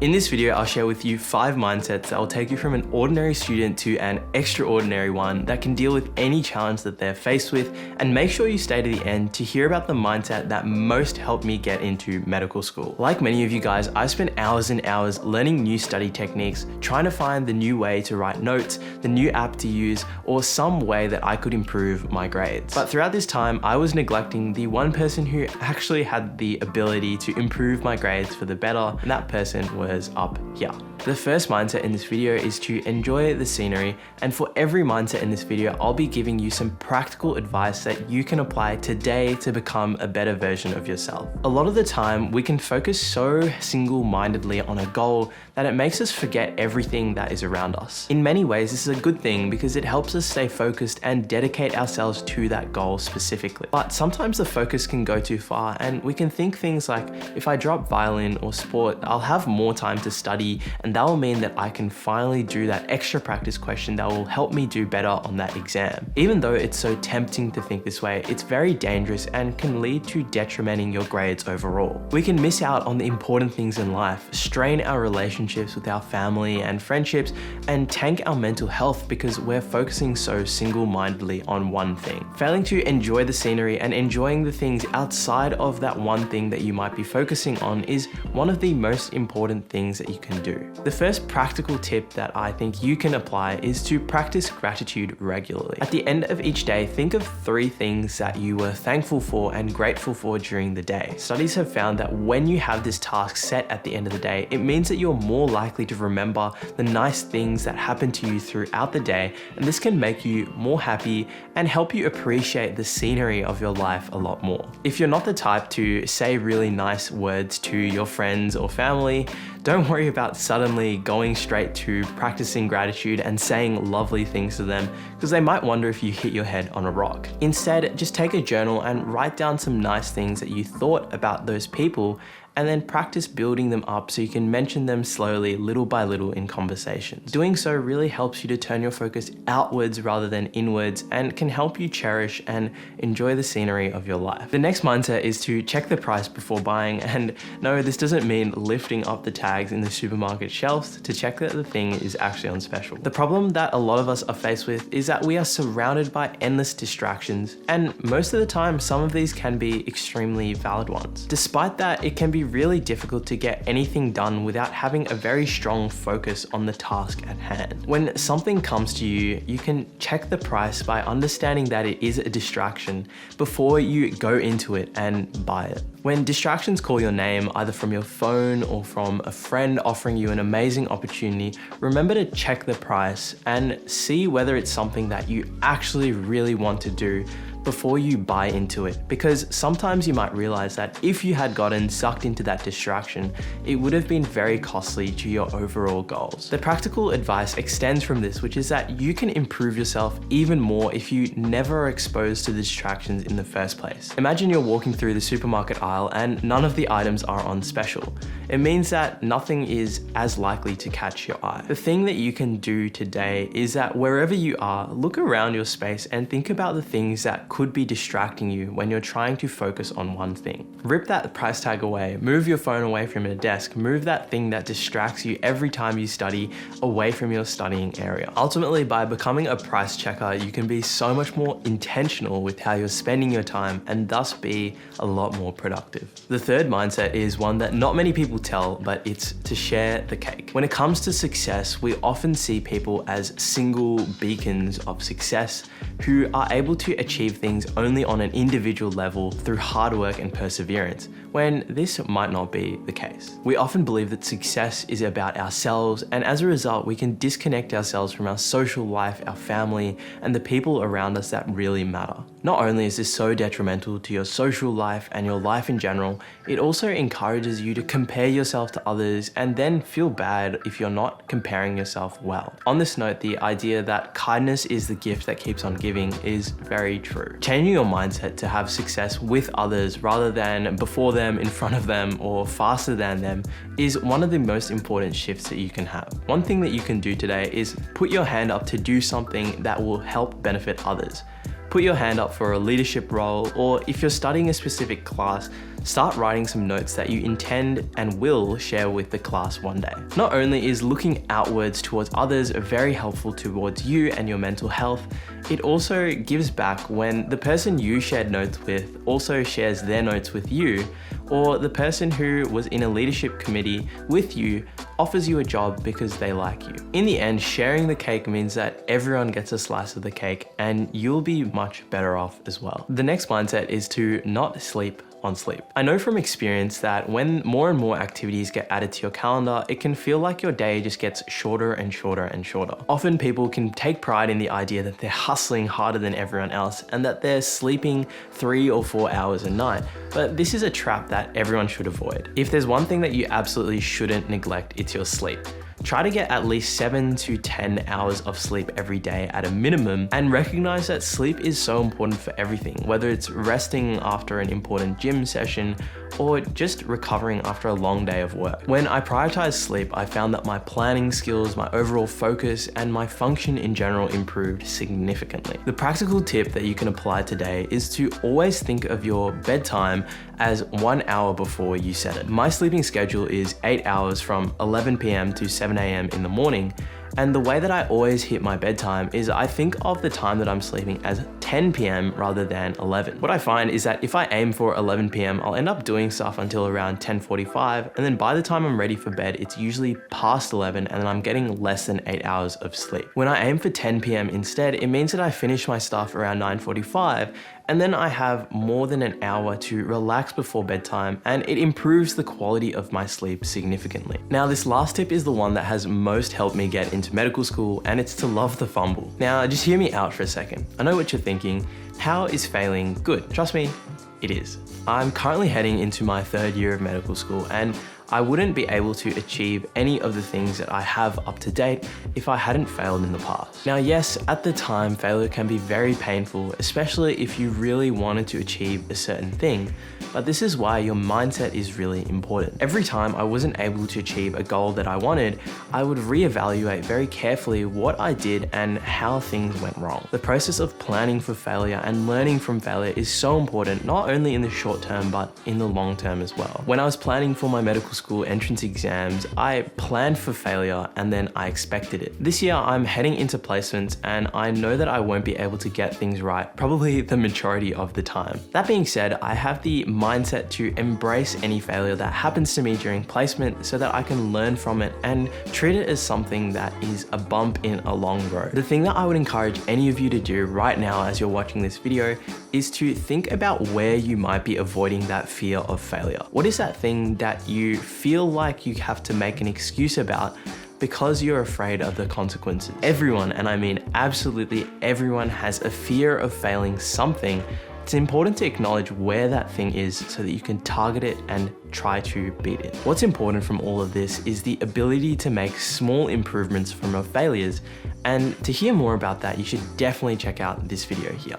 In this video, I'll share with you 5 mindsets that will take you from an ordinary student to an extraordinary one that can deal with any challenge that they're faced with, and make sure you stay to the end to hear about the mindset that most helped me get into medical school. Like many of you guys, I spent hours and hours learning new study techniques, trying to find the new way to write notes, the new app to use, or some way that I could improve my grades. But throughout this time, I was neglecting the one person who actually had the ability to improve my grades for the better, and that person was up here. The first mindset in this video is to enjoy the scenery, and for every mindset in this video, I'll be giving you some practical advice that you can apply today to become a better version of yourself. A lot of the time, we can focus so single-mindedly on a goal that it makes us forget everything that is around us. In many ways, this is a good thing because it helps us stay focused and dedicate ourselves to that goal specifically. But sometimes the focus can go too far, and we can think things like, if I drop violin or sport, I'll have more time to study, and that will mean that I can finally do that extra practice question that will help me do better on that exam. Even though it's so tempting to think this way, it's very dangerous and can lead to detrimenting your grades overall. We can miss out on the important things in life, strain our relationships with our family and friendships, and tank our mental health because we're focusing so single-mindedly on one thing. Failing to enjoy the scenery and enjoying the things outside of that one thing that you might be focusing on is one of the most important things that you can do. The first practical tip that I think you can apply is to practice gratitude regularly. At the end of each day, think of 3 things that you were thankful for and grateful for during the day. Studies have found that when you have this task set at the end of the day, it means that you're more likely to remember the nice things that happen to you throughout the day, and this can make you more happy and help you appreciate the scenery of your life a lot more. If you're not the type to say really nice words to your friends or family, don't worry about suddenly going straight to practicing gratitude and saying lovely things to them, because they might wonder if you hit your head on a rock. Instead, just take a journal and write down some nice things that you thought about those people, and then practice building them up so you can mention them slowly, little by little in conversations. Doing so really helps you to turn your focus outwards rather than inwards, and can help you cherish and enjoy the scenery of your life. The next mindset is to check the price before buying, and no, this doesn't mean lifting up the tags in the supermarket shelves to check that the thing is actually on special. The problem that a lot of us are faced with is that we are surrounded by endless distractions, and most of the time, some of these can be extremely valid ones. Despite that, it can be really difficult to get anything done without having a very strong focus on the task at hand. When something comes to you, you can check the price by understanding that it is a distraction before you go into it and buy it. When distractions call your name, either from your phone or from a friend offering you an amazing opportunity, remember to check the price and see whether it's something that you actually really want to do before you buy into it, because sometimes you might realize that if you had gotten sucked into that distraction, it would have been very costly to your overall goals. The practical advice extends from this, which is that you can improve yourself even more if you never are exposed to distractions in the first place. Imagine you're walking through the supermarket aisle and none of the items are on special. It means that nothing is as likely to catch your eye. The thing that you can do today is that wherever you are, look around your space and think about the things that could be distracting you when you're trying to focus on one thing. Rip that price tag away, move your phone away from your desk, move that thing that distracts you every time you study away from your studying area. Ultimately, by becoming a price checker, you can be so much more intentional with how you're spending your time and thus be a lot more productive. The third mindset is one that not many people tell, but it's to share the cake. When it comes to success, we often see people as single beacons of success who are able to achieve things only on an individual level through hard work and perseverance, when this might not be the case. We often believe that success is about ourselves, and as a result, we can disconnect ourselves from our social life, our family, and the people around us that really matter. Not only is this so detrimental to your social life and your life in general, it also encourages you to compare yourself to others and then feel bad if you're not comparing yourself well. On this note, the idea that kindness is the gift that keeps on giving is very true. Changing your mindset to have success with others rather than before them, in front of them, or faster than them is one of the most important shifts that you can have. One thing that you can do today is put your hand up to do something that will help benefit others. Put your hand up for a leadership role, or if you're studying a specific class, start writing some notes that you intend and will share with the class one day. Not only is looking outwards towards others very helpful towards you and your mental health, it also gives back when the person you shared notes with also shares their notes with you, or the person who was in a leadership committee with you offers you a job because they like you. In the end, sharing the cake means that everyone gets a slice of the cake and you'll be much better off as well. The next mindset is to not sleep on sleep. I know from experience that when more and more activities get added to your calendar, it can feel like your day just gets shorter and shorter and shorter. Often people can take pride in the idea that they're hustling harder than everyone else and that they're sleeping 3 or 4 hours a night, but this is a trap that everyone should avoid. If there's one thing that you absolutely shouldn't neglect, it's your sleep. Try to get at least 7 to 10 hours of sleep every day at a minimum, and recognize that sleep is so important for everything, whether it's resting after an important gym session or just recovering after a long day of work. When I prioritized sleep, I found that my planning skills, my overall focus, and my function in general improved significantly. The practical tip that you can apply today is to always think of your bedtime as 1 hour before you set it. My sleeping schedule is 8 hours from 11 p.m. to 7 a.m. in the morning. And the way that I always hit my bedtime is I think of the time that I'm sleeping as 10 p.m. rather than 11. What I find is that if I aim for 11 p.m., I'll end up doing stuff until around 10:45, and then by the time I'm ready for bed, it's usually past 11 and then I'm getting less than 8 hours of sleep. When I aim for 10 p.m. instead, it means that I finish my stuff around 9:45, and then I have more than an hour to relax before bedtime, and it improves the quality of my sleep significantly. Now, this last tip is the one that has most helped me get into medical school, and it's to love the fumble. Now, just hear me out for a second. I know what you're thinking. How is failing good? Trust me, it is. I'm currently heading into my 3rd year of medical school, and I wouldn't be able to achieve any of the things that I have up to date if I hadn't failed in the past. Now, yes, at the time, failure can be very painful, especially if you really wanted to achieve a certain thing, but this is why your mindset is really important. Every time I wasn't able to achieve a goal that I wanted, I would reevaluate very carefully what I did and how things went wrong. The process of planning for failure and learning from failure is so important, not only in the short term, but in the long term as well. When I was planning for my medical school entrance exams, I planned for failure and then I expected it. This year, I'm heading into placements and I know that I won't be able to get things right probably the majority of the time. That being said, I have the mindset to embrace any failure that happens to me during placement so that I can learn from it and treat it as something that is a bump in a long road. The thing that I would encourage any of you to do right now as you're watching this video is to think about where you might be avoiding that fear of failure. What is that thing that you feel like you have to make an excuse about because you're afraid of the consequences? Everyone, and I mean absolutely everyone, has a fear of failing something. It's important to acknowledge where that thing is so that you can target it and try to beat it. What's important from all of this is the ability to make small improvements from your failures. And to hear more about that, you should definitely check out this video here.